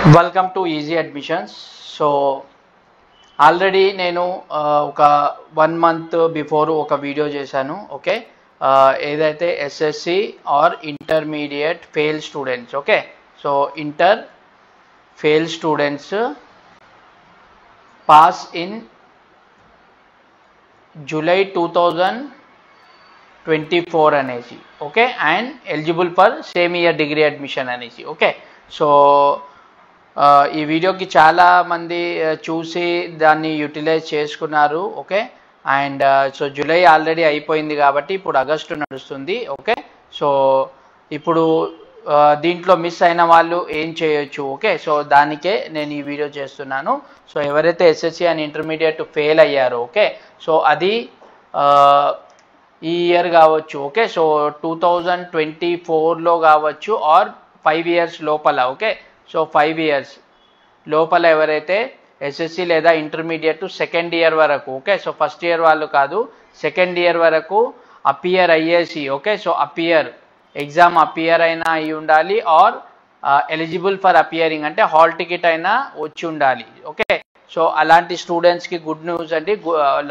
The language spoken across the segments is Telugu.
Welcome to Easy Admissions. So already నేను ఒక 1 month బిఫోర్ ఒక వీడియో చేశాను. ఓకే, ఏదైతే SSC or intermediate fail students, okay, so inter fail students pass in July 2024 అనేసి, okay, and eligible for same year degree admission అనేసి. ఓకే, సో ఈ వీడియోకి చాలా మంది చూసి దాన్ని యూటిలైజ్ చేసుకున్నారు. Okay, and so July already అయిపోయింది కాబట్టి ఇప్పుడు ఆగస్టు నడుస్తుంది. ఓకే, సో ఇప్పుడు దీంట్లో మిస్ అయిన వాళ్ళు ఏం చేయొచ్చు? ఓకే, సో దానికే నేను ఈ వీడియో చేస్తున్నాను. సో ఎవరైతే ఎస్ఎస్సి అండ్ ఇంటర్మీడియట్ ఫెయిల్ అయ్యారో, ఓకే, సో అది ఈ ఇయర్ కావచ్చు. ఓకే, సో 2024లో కావచ్చు ఆర్ 5 years లోపల. ఓకే, సో 5 years లోపల ఎవరైతే ఎస్ఎస్సి లేదా ఇంటర్మీడియట్ సెకండ్ ఇయర్ వరకు, ఓకే, సో ఫస్ట్ ఇయర్ వాళ్ళు కాదు, సెకండ్ ఇయర్ వరకు అపియర్ అయ్యేసి, ఓకే, సో ఎగ్జామ్ అపియర్ అయినా అయి ఉండాలి ఆర్ ఎలిజిబుల్ ఫర్ అపియరింగ్ అంటే హాల్ టికెట్ అయినా వచ్చి ఉండాలి. ఓకే, సో అలాంటి స్టూడెంట్స్కి గుడ్ న్యూస్ అండి,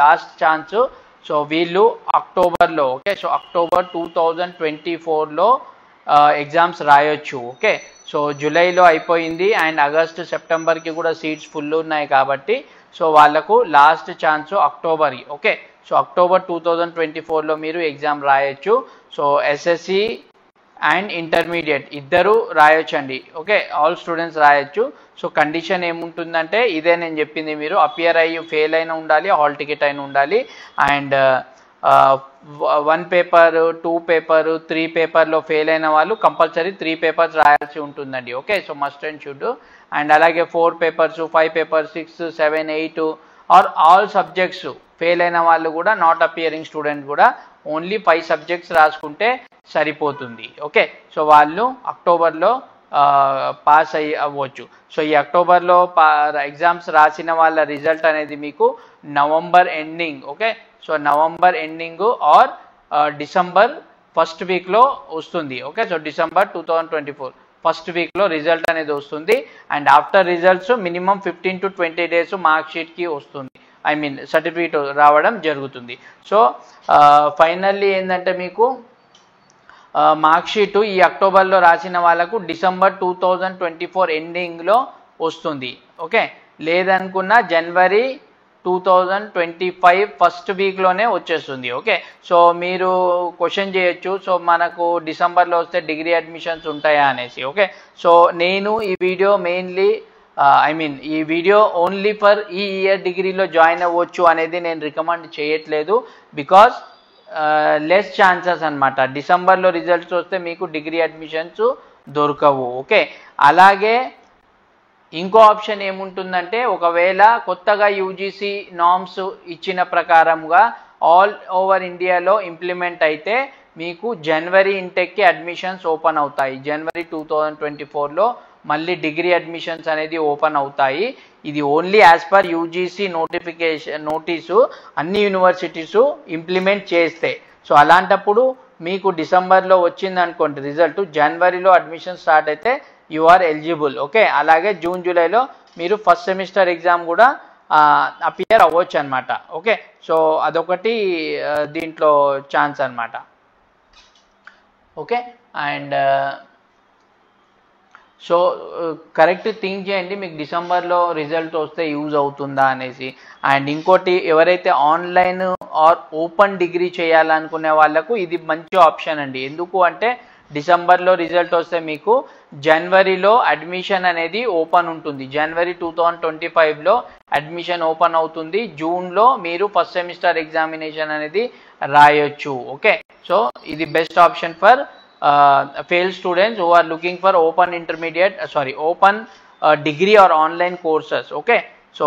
లాస్ట్ ఛాన్స్. సో వీళ్ళు అక్టోబర్లో, ఓకే, సో అక్టోబర్ 2024లో ఎగ్జామ్స్ రాయొచ్చు. ఓకే, సో జూలైలో అయిపోయింది అండ్ ఆగస్టు సెప్టెంబర్కి కూడా సీట్స్ ఫుల్ ఉన్నాయి కాబట్టి సో వాళ్ళకు last chance October. Okay, so October 2024లో మీరు ఎగ్జామ్ రాయొచ్చు. సో ఎస్ఎస్సి అండ్ ఇంటర్మీడియట్ ఇద్దరు రాయొచ్చండి. ఓకే, ఆల్ స్టూడెంట్స్ రాయొచ్చు. సో కండిషన్ ఏముంటుందంటే ఇదే నేను చెప్పింది, మీరు అపియర్ అయ్యి ఫెయిల్ అయినా ఉండాలి, హాల్ టికెట్ అయినా ఉండాలి, అండ్ 1 paper 2 paper 3 పేపర్లో ఫెయిల్ అయిన వాళ్ళు కంపల్సరీ 3 papers రాయాల్సి ఉంటుందండి. Okay, so must and should. And అలాగే 4 papers 5 papers 6 7 8 or all subjects fail అయిన వాళ్ళు కూడా, నాట్ అపియరింగ్ స్టూడెంట్ కూడా ఓన్లీ 5 subjects రాసుకుంటే సరిపోతుంది. ఓకే, సో వాళ్ళు అక్టోబర్లో పాస్ అవ్వచ్చు. సో ఈ అక్టోబర్లో ఎగ్జామ్స్ రాసిన వాళ్ళ రిజల్ట్ అనేది మీకు November ending, okay, so November ending or December first వీక్లో వస్తుంది. ఓకే, సో డిసెంబర్ 2024 ఫస్ట్ వీక్లో రిజల్ట్ అనేది వస్తుంది. And after results minimum 15 to 20 days mark షీట్కి వస్తుంది, ఐ మీన్ సర్టిఫికేట్ రావడం జరుగుతుంది. సో ఫైనల్లీ ఏంటంటే మీకు మార్క్ షీట్ ఈ అక్టోబర్లో రాసిన వాళ్ళకు డిసెంబర్ 2024 ఎండింగ్లో వస్తుంది. ఓకే, లేదనుకున్న జనవరి 2025 ఫస్ట్ వీక్లోనే వచ్చేస్తుంది. ఓకే, సో మీరు క్వశ్చన్ చేయొచ్చు, సో మనకు డిసెంబర్లో వస్తే డిగ్రీ అడ్మిషన్స్ ఉంటాయా అనేసి. ఓకే, సో నేను ఈ వీడియో మెయిన్లీ ఈ వీడియో ఓన్లీ ఫర్ ఈ ఇయర్ డిగ్రీలో జాయిన్ అవ్వచ్చు అనేది నేను రికమెండ్ చేయట్లేదు. బికాస్ లెస్ ఛాన్సెస్ అనమాట, డిసెంబర్లో రిజల్ట్స్ వస్తే మీకు డిగ్రీ అడ్మిషన్స్ దొరకవు. ఓకే, అలాగే ఇంకో ఆప్షన్ ఏముంటుందంటే ఒకవేళ కొత్తగా యూజీసీ నార్మ్స్ ఇచ్చిన ప్రకారంగా ఆల్ ఓవర్ ఇండియాలో ఇంప్లిమెంట్ అయితే మీకు జనవరి ఇంటెక్కి అడ్మిషన్స్ ఓపెన్ అవుతాయి. జనవరి 2024లో మళ్ళీ డిగ్రీ అడ్మిషన్స్ అనేది ఓపెన్ అవుతాయి. ఇది only as per UGC notice అన్ని యూనివర్సిటీసు ఇంప్లిమెంట్ చేస్తే. సో అలాంటప్పుడు మీకు డిసెంబర్లో వచ్చింది అనుకోండి రిజల్ట్, జనవరిలో అడ్మిషన్ స్టార్ట్ అయితే యు ఆర్ ఎలిజిబుల్. ఓకే, అలాగే జూన్ జూలైలో మీరు ఫస్ట్ సెమిస్టర్ ఎగ్జామ్ కూడా అపియర్ అవ్వచ్చు అనమాట. ఓకే, సో అదొకటి దీంట్లో ఛాన్స్ అనమాట. Okay, and so correct think చేయండి, మీకు డిసెంబర్లో రిజల్ట్ వస్తే యూజ్ అవుతుందా అనేసి. అండ్ ఇంకోటి, ఎవరైతే ఆన్లైన్ ఆర్ ఓపెన్ డిగ్రీ చేయాలనుకునే వాళ్ళకు ఇది మంచి ఆప్షన్ అండి. ఎందుకు అంటే డిసెంబర్లో రిజల్ట్ వస్తే మీకు జనవరిలో అడ్మిషన్ అనేది ఓపెన్ ఉంటుంది. జనవరి 2025లో అడ్మిషన్ ఓపెన్ అవుతుంది. జూన్లో మీరు ఫస్ట్ సెమిస్టర్ ఎగ్జామినేషన్ అనేది రాయొచ్చు. ఓకే, సో ఇది best option for failed students who are looking for open degree or online courses. Okay, so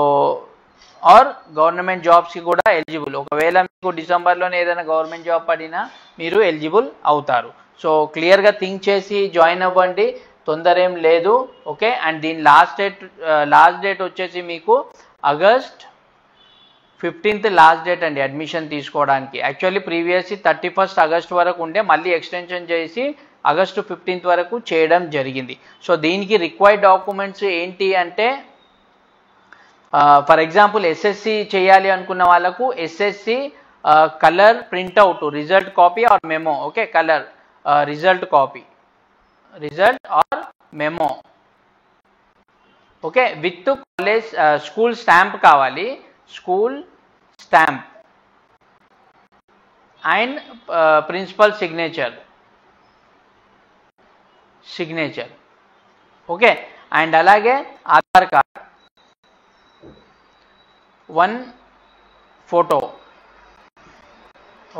are government జాబ్స్కి కూడా ఎలిజిబుల్. ఒకవేళ మీకు డిసెంబర్లోనే ఏదైనా గవర్నమెంట్ జాబ్ పడినా మీరు ఎలిజిబుల్ అవుతారు. సో క్లియర్గా థింక్ చేసి జాయిన్ అవ్వండి, తొందర ఏం లేదు. ఓకే, అండ్ దీని లాస్ట్ డేట్ వచ్చేసి మీకు ఆగస్ట్ 15th లాస్ట్ డేట్ అండి అడ్మిషన్ తీసుకోవడానికి. యాక్చువల్లీ ప్రీవియస్లీ 31st ఆగస్ట్ వరకు ఉండే, మళ్ళీ ఎక్స్టెన్షన్ చేసి ఆగస్టు 15th వరకు చేయడం జరిగింది. సో దీనికి రిక్వైర్డ్ డాక్యుమెంట్స్ ఏంటి అంటే ఫర్ ఎగ్జాంపుల్ ఎస్ఎస్సి చేయాలి అనుకున్న వాళ్ళకు SSC colour printout result copy or memo. Okay, colour result copy result or memo. Okay, with college school stamp కావాలి, school stamp and principal signature. Okay, and అలాగే Aadhaar card, 1 photo.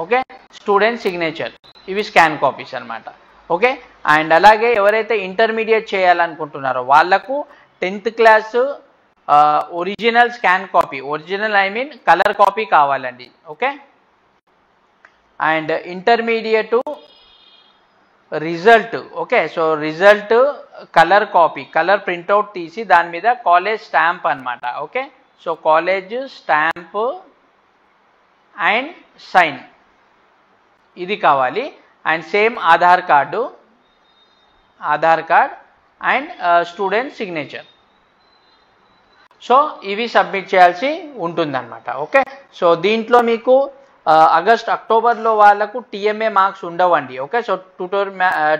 Okay, student signature. ఇవి స్కాన్ కాపీస్ అన్నమాట. ఓకే, అండ్ అలాగే ఎవరైతే ఇంటర్మీడియట్ చేయాలనుకుంటున్నారో వాళ్ళకు 10th class original scan copy, original I mean colour copy కావాలండి. Okay, and intermediate result. Okay, so result colour copy, colour printout తీసి దాని మీద కాలేజ్ స్టాంప్ అన్నమాట. Okay, so college stamp and sign ఇది కావాలి. And same Aadhaar card and student signature. So ఇవి సబ్మిట్ చేయాల్సి ఉంటుందన్నమాట. ఓకే, సో దీంట్లో మీకు అక్టోబర్లో వాళ్ళకు టీఎంఏ మార్క్స్ ఉండవండి. Okay, so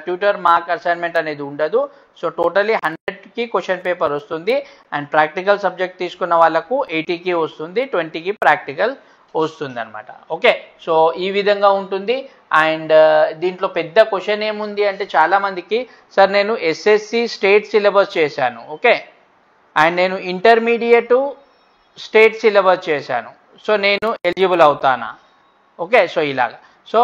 tutor mark assignment అనేది ఉండదు. సో టోటలీ 100కి క్వశ్చన్ పేపర్ వస్తుంది. అండ్ ప్రాక్టికల్ సబ్జెక్ట్ తీసుకున్న వాళ్ళకు 80కి వస్తుంది, 20కి ప్రాక్టికల్ వస్తుంది అనమాట. ఓకే, సో ఈ విధంగా ఉంటుంది. అండ్ దీంట్లో పెద్ద క్వశ్చన్ ఏముంది అంటే చాలా మందికి, సార్ నేను ఎస్ఎస్సి స్టేట్ సిలబస్ చేశాను. ఓకే, అండ్ నేను ఇంటర్మీడియట్ స్టేట్ సిలబస్ చేశాను, సో నేను ఎలిజిబుల్ అవుతానా? ఓకే, సో ఇలాగా. సో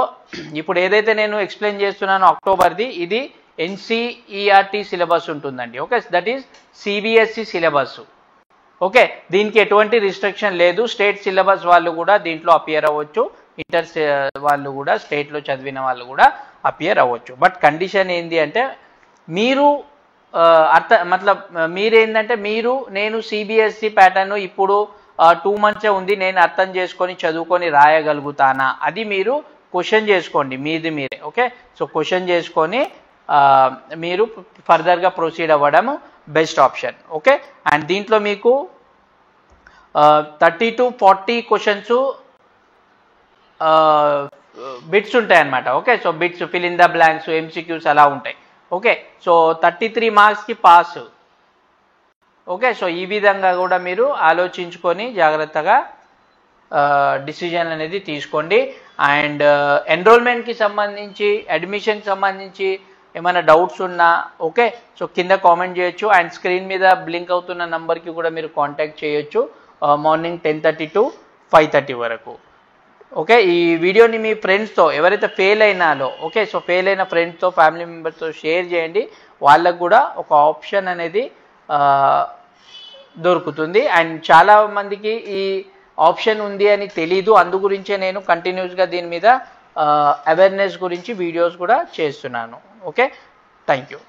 ఇప్పుడు ఏదైతే నేను ఎక్స్ప్లెయిన్ చేస్తున్నానో అక్టోబర్ది, ఇది ఎన్సిఈఆర్టీ సిలబస్ ఉంటుందండి. Okay, that is CBSE syllabus. Okay, దీనికి ఎటువంటి రిస్ట్రిక్షన్ లేదు. స్టేట్ సిలబస్ వాళ్ళు కూడా దీంట్లో అపియర్ అవ్వచ్చు, ఇంటర్ వాళ్ళు కూడా స్టేట్లో చదివిన వాళ్ళు కూడా అపియర్ అవ్వచ్చు. బట్ కండిషన్ ఏంటి అంటే మీరు మీరేంటంటే నేను సిబిఎస్ఈ ప్యాటర్న్ ఇప్పుడు 2 months ఉంది, నేను అర్థం చేసుకొని చదువుకొని రాయగలుగుతానా, అది మీరు క్వశ్చన్ చేసుకోండి మీది మీరే. ఓకే, సో క్వశ్చన్ చేసుకొని మీరు ఫర్దర్గా ప్రొసీడ్ అవ్వడం బెస్ట్ ఆప్షన్. ఓకే, అండ్ దీంట్లో మీకు 30 to 40 క్వశ్చన్స్ బిట్స్ ఉంటాయి అన్నమాట. Okay, so bits fill in the blanks, MCQs అలా ఉంటాయి. ఓకే, సో 33 మార్క్స్కి పాస్. ఓకే, సో ఈ విధంగా కూడా మీరు ఆలోచించుకొని జాగ్రత్తగా డిసిజన్ అనేది తీసుకోండి. అండ్ ఎన్రోల్మెంట్కి సంబంధించి, అడ్మిషన్కి సంబంధించి ఏమైనా డౌట్స్ ఉన్నా ఓకే, సో కింద కామెంట్ చేయొచ్చు. అండ్ స్క్రీన్ మీద బ్లింక్ అవుతున్న నంబర్కి కూడా మీరు కాంటాక్ట్ చేయొచ్చు మార్నింగ్ 10:30 to 5:30 వరకు. ఓకే, ఈ వీడియోని మీ ఫ్రెండ్స్తో ఎవరైతే ఫెయిల్ అయినాలో, ఓకే, సో ఫెయిల్ అయిన ఫ్రెండ్స్తో, ఫ్యామిలీ మెంబర్స్తో షేర్ చేయండి. వాళ్ళకు కూడా ఒక ఆప్షన్ అనేది దొరుకుతుంది. అండ్ చాలా మందికి ఈ ఆప్షన్ ఉంది అని తెలీదు, అందు గురించే నేను కంటిన్యూస్గా దీని మీద అవేర్నెస్ గురించి వీడియోస్ కూడా చేస్తున్నాను. Okay, thank you.